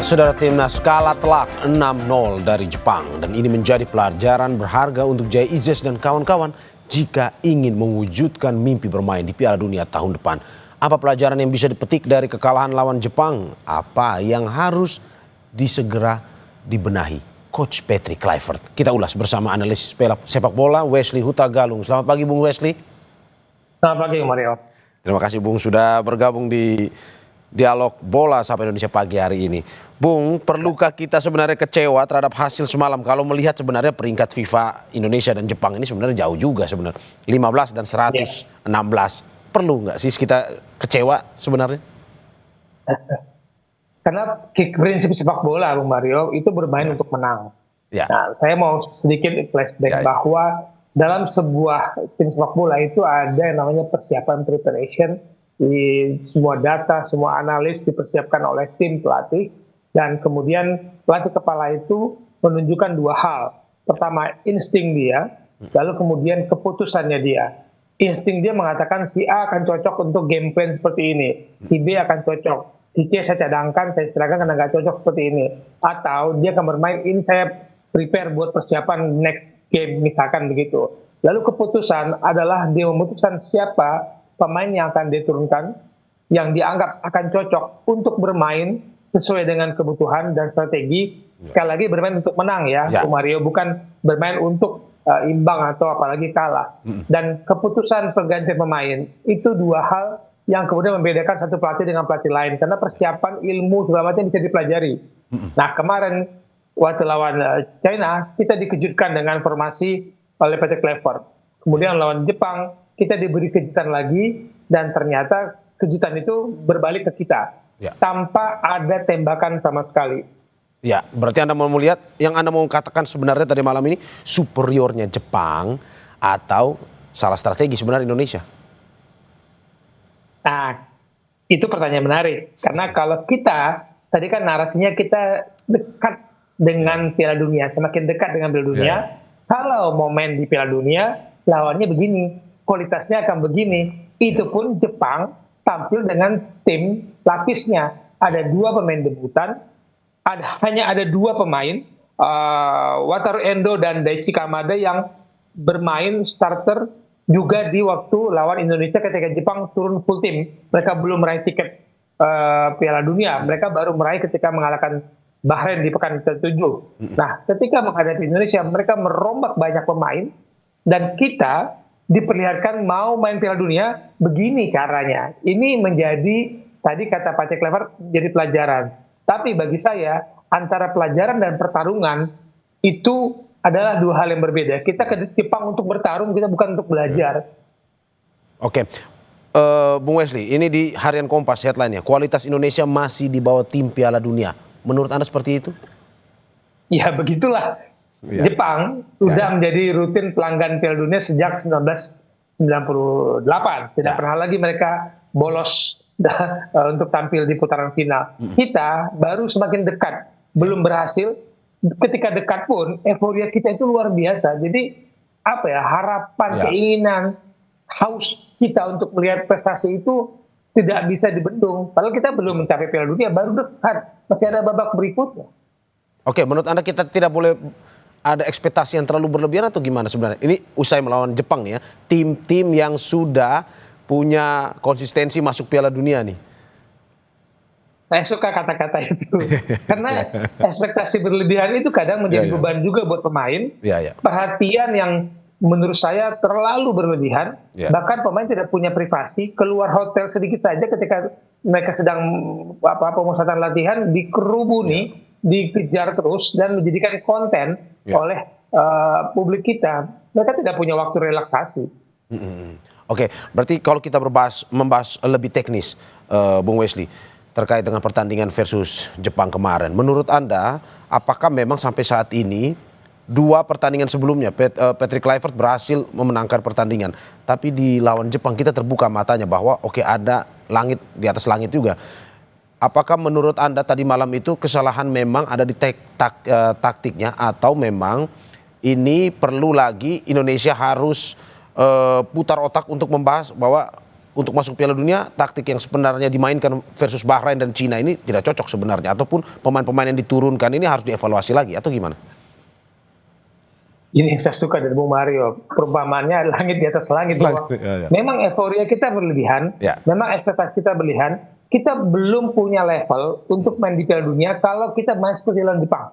Saudara, timnas kalah telak 6-0 dari Jepang dan ini menjadi pelajaran berharga untuk Jay Izzes dan kawan-kawan jika ingin mewujudkan mimpi bermain di Piala Dunia tahun depan. Apa pelajaran yang bisa dipetik dari kekalahan lawan Jepang? Apa yang harus disegera dibenahi Coach Patrick Kluivert? Kita ulas bersama analis sepak bola Wesley Huta Galung. Selamat pagi Bung Wesley. Selamat pagi Mario. Terima kasih Bung sudah bergabung di Dialog Bola Sapa Indonesia pagi hari ini. Bung, perlukah kita sebenarnya kecewa terhadap hasil semalam kalau melihat sebenarnya peringkat FIFA Indonesia dan Jepang ini sebenarnya jauh juga sebenarnya. 15 dan 116. Perlu nggak sih kita kecewa sebenarnya? Karena prinsip sepak bola Bung Mario itu bermain untuk menang. Nah, saya mau sedikit flashback bahwa dalam sebuah tim sepak bola itu ada yang namanya persiapan preparation. Di semua data, semua analis dipersiapkan oleh tim pelatih, dan kemudian pelatih kepala itu menunjukkan dua hal. Pertama, insting dia, lalu kemudian keputusannya dia. Insting dia mengatakan si A akan cocok untuk game plan seperti ini, si B akan cocok, si C saya cadangkan, saya serahkan karena nggak cocok seperti ini. Atau dia akan bermain, ini saya prepare buat persiapan next game, misalkan begitu. Lalu keputusan adalah dia memutuskan siapa pemain yang akan diturunkan, yang dianggap akan cocok untuk bermain sesuai dengan kebutuhan dan strategi. Sekali lagi bermain untuk menang ya, Mario, bukan bermain untuk imbang atau apalagi kalah. Dan keputusan pergantian pemain itu dua hal yang kemudian membedakan satu pelatih dengan pelatih lain, karena persiapan ilmu segala macam bisa dipelajari. Nah, kemarin waktu lawan China kita dikejutkan dengan formasi oleh Patrick Kluivert. Kemudian lawan Jepang kita diberi kejutan lagi, dan ternyata kejutan itu berbalik ke kita tanpa ada tembakan sama sekali. Ya, berarti Anda mau melihat, yang Anda mau katakan sebenarnya tadi malam ini superiornya Jepang atau salah strategi sebenarnya Indonesia? Nah, itu pertanyaan menarik, karena kalau kita tadi kan narasinya kita dekat dengan Piala Dunia, semakin dekat dengan Piala Dunia. Kalau mau main di Piala Dunia, lawannya begini, kualitasnya akan begini. Itu pun Jepang tampil dengan tim lapisnya. Ada dua pemain debutan, hanya ada dua pemain, Wataru Endo dan Daichi Kamada yang bermain starter juga di waktu lawan Indonesia ketika Jepang turun full tim. Mereka belum meraih tiket Piala Dunia. Mereka baru meraih ketika mengalahkan Bahrain di pekan ke-7. Nah, ketika menghadapi Indonesia, mereka merombak banyak pemain, dan kita diperlihatkan mau main Piala Dunia, begini caranya. Ini menjadi, tadi kata Patrick Kluivert, jadi pelajaran. Tapi bagi saya, antara pelajaran dan pertarungan itu adalah dua hal yang berbeda. Kita ke Jepang untuk bertarung, kita bukan untuk belajar. Oke, Bung Wesley, ini di Harian Kompas headline-nya, kualitas Indonesia masih di bawah tim Piala Dunia. Menurut Anda seperti itu? Ya, begitulah. Jepang sudah menjadi rutin pelanggan Piala Dunia sejak 1998. Tidak pernah lagi mereka bolos untuk tampil di putaran final. Kita baru semakin dekat, belum berhasil. Ketika dekat pun, euforia kita itu luar biasa. Jadi, apa ya, harapan, keinginan, haus kita untuk melihat prestasi itu tidak bisa dibendung. Padahal kita belum mencapai Piala Dunia, baru dekat. Masih ada babak berikutnya. Oke, menurut Anda kita tidak boleh ada ekspektasi yang terlalu berlebihan atau gimana sebenarnya? Ini usai melawan Jepang nih ya, tim-tim yang sudah punya konsistensi masuk Piala Dunia nih. Saya suka kata-kata itu. Karena ekspektasi berlebihan itu kadang menjadi beban juga buat pemain. Perhatian yang menurut saya terlalu berlebihan. Bahkan pemain tidak punya privasi, keluar hotel sedikit saja ketika mereka sedang pemusatan latihan, dikerubuni, dikejar terus, dan menjadikan konten oleh publik kita. Mereka tidak punya waktu relaksasi. Oke, berarti kalau kita membahas lebih teknis, Bung Wesley, terkait dengan pertandingan versus Jepang kemarin, menurut Anda, apakah memang sampai saat ini dua pertandingan sebelumnya Patrick Kluivert berhasil memenangkan pertandingan, tapi di lawan Jepang kita terbuka matanya bahwa ada langit di atas langit juga. Apakah menurut Anda tadi malam itu kesalahan memang ada di taktiknya, atau memang ini perlu lagi Indonesia harus putar otak untuk membahas bahwa untuk masuk Piala Dunia, taktik yang sebenarnya dimainkan versus Bahrain dan Cina ini tidak cocok sebenarnya, ataupun pemain-pemain yang diturunkan ini harus dievaluasi lagi atau gimana? Ini yang saya suka dari Bung Mario, perumpamannya langit di atas langit. Bahwa memang euforia kita berlebihan, memang ekspektasi kita berlebihan, kita belum punya level untuk main di Piala Dunia kalau kita main seperti lawan Jepang.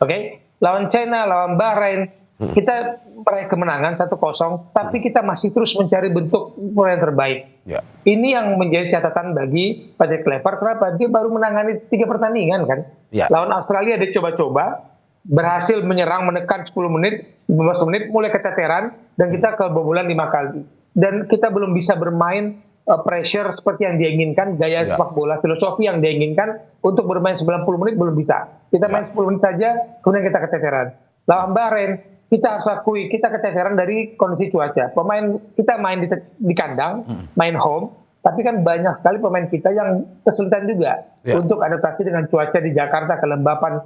Oke? Lawan China, lawan Bahrain, kita meraih kemenangan 1-0, tapi kita masih terus mencari bentuk yang terbaik. Ini yang menjadi catatan bagi Patrick Kluivert. Kenapa? Dia baru menangani 3 pertandingan kan. Lawan Australia dia coba-coba, berhasil menyerang, menekan 10 menit, 15 menit, mulai keteteran, dan kita kebobolan 5 kali. Dan kita belum bisa bermain pressure seperti yang dia inginkan, gaya sepak bola, filosofi yang dia inginkan, untuk bermain 90 menit belum bisa. Kita main 10 menit saja, kemudian kita keteteran. Lawan Bahrain, kita harus akui, kita keteteran dari kondisi cuaca. Pemain kita main di kandang, main home, tapi kan banyak sekali pemain kita yang kesulitan juga untuk adaptasi dengan cuaca di Jakarta, kelembapan,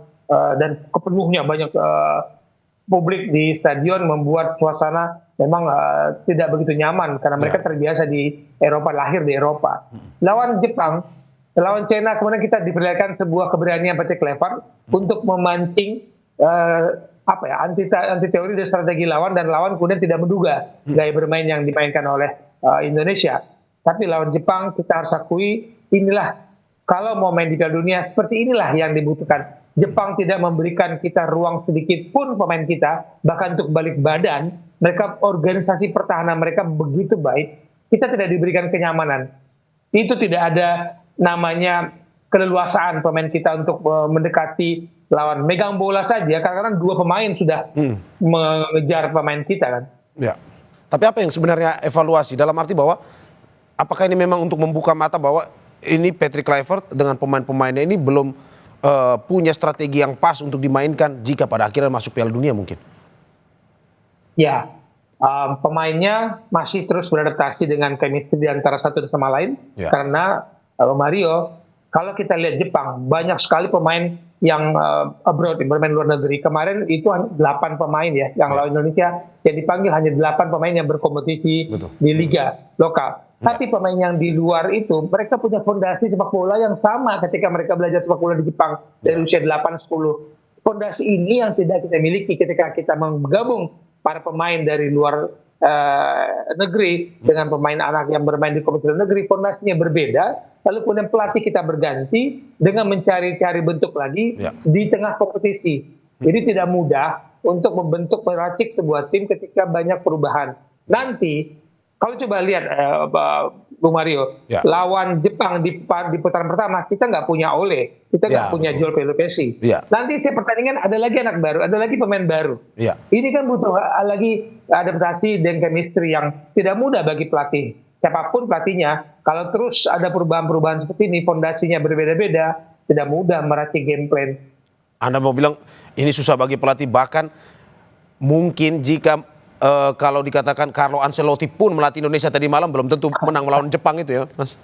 dan kepenuhnya banyak publik di stadion, membuat suasana memang tidak begitu nyaman karena mereka terbiasa di Eropa, lahir di Eropa. Lawan Jepang, lawan China, kemudian kita diperlihatkan sebuah keberanian Patrick Kluivert untuk memancing anti teori dan strategi lawan, dan lawan kemudian tidak menduga gaya bermain yang dimainkan oleh Indonesia. Tapi lawan Jepang kita harus akui, inilah kalau mau main di Piala Dunia seperti inilah yang dibutuhkan. Jepang tidak memberikan kita ruang sedikit pun pemain kita, bahkan untuk balik badan. Mereka organisasi pertahanan mereka begitu baik, kita tidak diberikan kenyamanan. Itu tidak ada namanya keleluasaan pemain kita untuk mendekati lawan. Megang bola saja, karena 2 pemain sudah mengejar pemain kita kan. Tapi apa yang sebenarnya evaluasi dalam arti bahwa apakah ini memang untuk membuka mata bahwa ini Patrick Kluivert dengan pemain-pemainnya ini belum punya strategi yang pas untuk dimainkan jika pada akhirnya masuk Piala Dunia mungkin? Pemainnya masih terus beradaptasi dengan chemistry di antara satu sama lain. Karena Mario, kalau kita lihat Jepang, banyak sekali pemain yang abroad, bermain luar negeri. Kemarin itu 8 pemain ya, yang lawan Indonesia, yang dipanggil hanya 8 pemain yang berkompetisi di liga lokal. Tapi pemain yang di luar itu, mereka punya fondasi sepak bola yang sama ketika mereka belajar sepak bola di Jepang dari usia 8-10. Fondasi ini yang tidak kita miliki ketika kita menggabung para pemain dari luar negeri dengan pemain anak yang bermain di kompetisi negeri. Fondasinya berbeda, lalu kemudian pelatih kita berganti dengan mencari-cari bentuk lagi di tengah kompetisi. Jadi tidak mudah untuk membentuk, meracik sebuah tim ketika banyak perubahan. Nanti kalau coba lihat Bung Mario, lawan Jepang di putaran pertama, kita nggak punya Ole, kita nggak punya Joel Pelopesi. Nanti setiap pertandingan ada lagi anak baru, ada lagi pemain baru. Ini kan butuh lagi adaptasi dan chemistry yang tidak mudah bagi pelatih. Siapapun pelatihnya, kalau terus ada perubahan-perubahan seperti ini, fondasinya berbeda-beda, tidak mudah meracik game plan. Anda mau bilang ini susah bagi pelatih, bahkan mungkin jika kalau dikatakan Carlo Ancelotti pun melatih Indonesia tadi malam belum tentu menang melawan Jepang itu ya, Mas?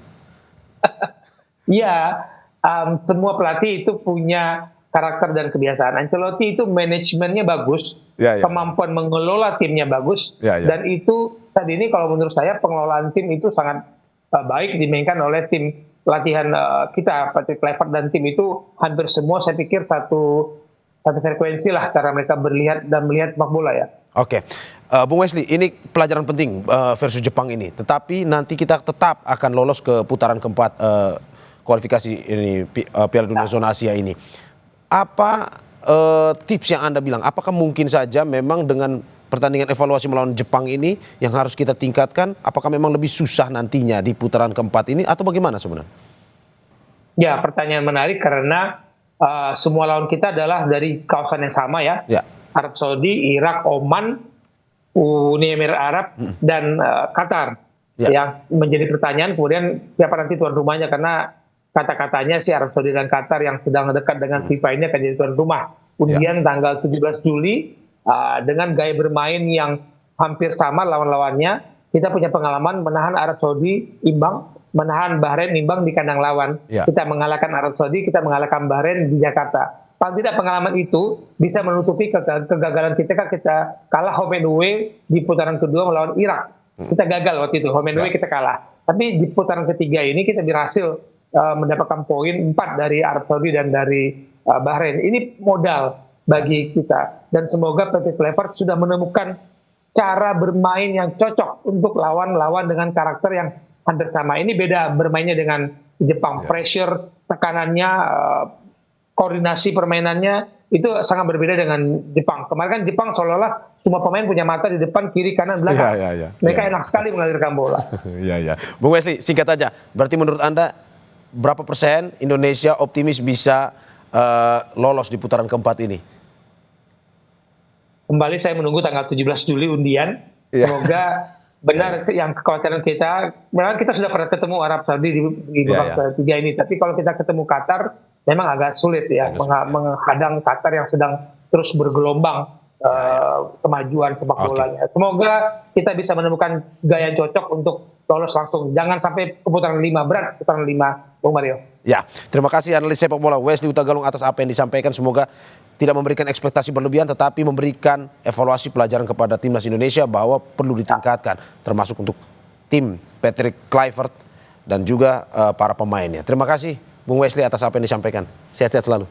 Semua pelatih itu punya karakter dan kebiasaan. Ancelotti itu manajemennya bagus, kemampuan mengelola timnya bagus, dan itu saat ini kalau menurut saya pengelolaan tim itu sangat baik dimainkan oleh tim latihan kita, Patrick Kluivert dan tim itu hampir semua saya pikir satu frekuensi lah cara mereka berlihat dan melihat sepak bola ya. Bung Wesley, ini pelajaran penting versus Jepang ini. Tetapi nanti kita tetap akan lolos ke putaran keempat kualifikasi ini Piala Dunia Zona Asia ini. Apa tips yang Anda bilang? Apakah mungkin saja memang dengan pertandingan evaluasi melawan Jepang ini yang harus kita tingkatkan? Apakah memang lebih susah nantinya di putaran keempat ini atau bagaimana sebenarnya? Ya, pertanyaan menarik karena semua lawan kita adalah dari kawasan yang sama ya. Arab Saudi, Irak, Oman, Uni Emirat Arab, dan Qatar. Yang menjadi pertanyaan kemudian siapa nanti tuan rumahnya, karena kata-katanya si Arab Saudi dan Qatar yang sedang dekat dengan FIFA ini akan jadi tuan rumah. Undian tanggal 17 Juli dengan gaya bermain yang hampir sama lawan-lawannya. Kita punya pengalaman menahan Arab Saudi imbang, menahan Bahrain imbang di kandang lawan. Kita mengalahkan Arab Saudi, kita mengalahkan Bahrain di Jakarta. Paling tidak pengalaman itu bisa menutupi kegagalan kita kalah home and away di putaran kedua melawan Irak. Kita gagal waktu itu, home and away kita kalah. Tapi di putaran ketiga ini kita berhasil mendapatkan poin 4 dari Arab Saudi dan dari Bahrain. Ini modal bagi kita. Dan semoga PT Clever sudah menemukan cara bermain yang cocok untuk lawan-lawan dengan karakter yang hampir sama. Ini beda bermainnya dengan Jepang. Pressure, tekanannya, koordinasi permainannya itu sangat berbeda dengan Jepang. Kemarin kan Jepang seolah-olah semua pemain punya mata di depan, kiri, kanan, belakang. Mereka enak sekali mengalirkan bola. Iya. Bung Wesley, singkat aja. Berarti menurut Anda berapa persen Indonesia optimis bisa lolos di putaran keempat ini? Kembali saya menunggu tanggal 17 Juli undian. Semoga benar yang kekhawatiran kita. Memang kita sudah pernah ketemu Arab Saudi di babak ketiga ini. Tapi kalau kita ketemu Qatar, memang agak sulit ya menghadang Qatar yang sedang terus bergelombang kemajuan sepak bolanya. Semoga kita bisa menemukan gaya cocok untuk lolos langsung. Jangan sampai ke putaran 5 berat, putaran 5, Bung Mario. Ya, terima kasih analis sepak bola Wesley Hutagalung atas apa yang disampaikan. Semoga tidak memberikan ekspektasi berlebihan, tetapi memberikan evaluasi pelajaran kepada timnas Indonesia bahwa perlu ditingkatkan, termasuk untuk tim Patrick Kluivert dan juga para pemainnya. Terima kasih Bung Wesley atas apa yang disampaikan. Sehat-sehat selalu.